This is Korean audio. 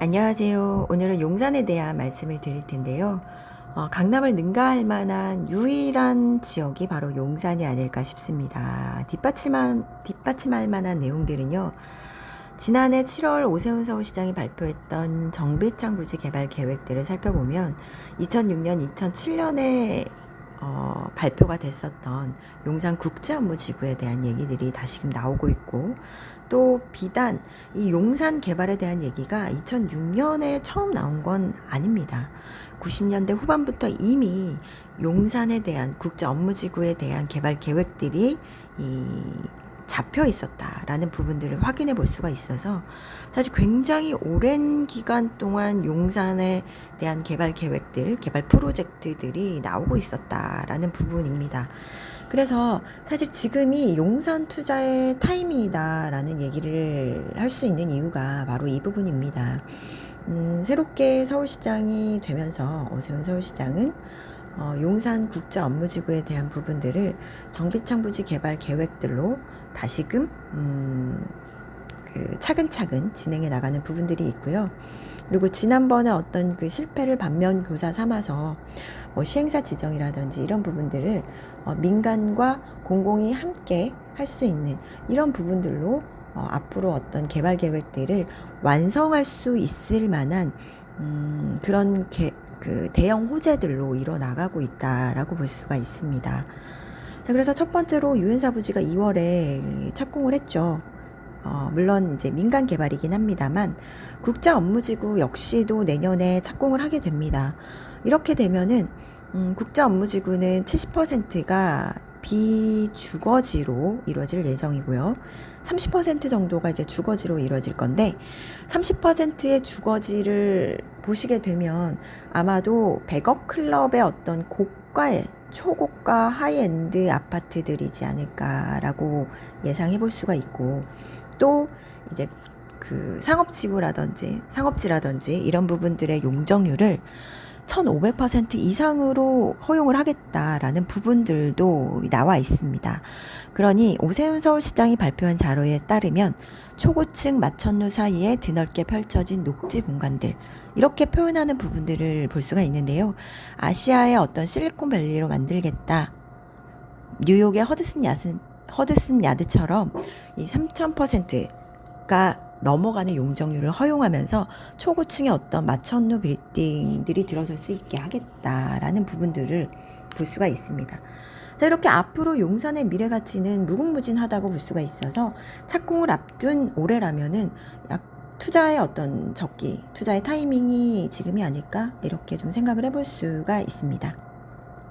안녕하세요. 오늘은 용산에 대한 말씀을 드릴 텐데요. 강남을 능가할 만한 유일한 지역이 바로 용산이 아닐까 싶습니다. 뒷받침할 만한 내용들은요. 지난해 7월 오세훈 서울시장이 발표했던 정비창 부지 개발 계획들을 살펴보면 2006년, 2007년에 발표가 됐었던 용산 국제업무지구에 대한 얘기들이 다시금 나오고 있고, 또 비단 이 용산 개발에 대한 얘기가 2006년에 처음 나온 건 아닙니다. 90년대 후반부터 이미 용산에 대한 국제업무지구에 대한 개발 계획들이 잡혀 있었다라는 부분들을 확인해 볼 수가 있어서 사실 굉장히 오랜 기간 동안 용산에 대한 개발 계획들, 개발 프로젝트들이 나오고 있었다라는 부분입니다. 그래서 사실 지금이 용산 투자의 타이밍이다라는 얘기를 할 수 있는 이유가 바로 이 부분입니다. 새롭게 서울시장이 되면서 오세훈 서울시장은 용산 국제업무지구에 대한 부분들을 정비창 부지 개발 계획들로 다시금 차근차근 진행해 나가는 부분들이 있고요. 그리고 지난번에 어떤 그 실패를 반면 교사 삼아서 시행사 지정이라든지 이런 부분들을 민간과 공공이 함께 할 수 있는 이런 부분들로 앞으로 어떤 개발 계획들을 완성할 수 있을 만한 그런 대형 호재들로 일어나가고 있다라고 볼 수가 있습니다. 자, 그래서 첫 번째로 유엔사 부지가 2월에 착공을 했죠. 물론 이제 민간 개발이긴 합니다만 국제 업무지구 역시도 내년에 착공을 하게 됩니다. 이렇게 되면은 국제 업무지구는 70%가 비주거지로 이루어질 예정이고요. 30% 정도가 이제 주거지로 이루어질 건데 30%의 주거지를 보시게 되면 아마도 100억 클럽의 어떤 고가의 초고가 하이엔드 아파트들이지 않을까라고 예상해 볼 수가 있고, 또 이제 그 상업지라든지 이런 부분들의 용적률을 1500% 이상으로 허용을 하겠다라는 부분들도 나와 있습니다. 그러니 오세훈 서울시장이 발표한 자료에 따르면 초고층 마천루 사이에 드넓게 펼쳐진 녹지 공간들, 이렇게 표현하는 부분들을 볼 수가 있는데요. 아시아의 어떤 실리콘밸리로 만들겠다, 뉴욕의 허드슨 야드처럼 이 3000%가 넘어가는 용적률을 허용하면서 초고층의 어떤 마천루 빌딩들이 들어설 수 있게 하겠다라는 부분들을 볼 수가 있습니다. 자, 이렇게 앞으로 용산의 미래 가치는 무궁무진하다고 볼 수가 있어서 착공을 앞둔 올해라면은 투자의 어떤 투자의 타이밍이 지금이 아닐까, 이렇게 좀 생각을 해볼 수가 있습니다.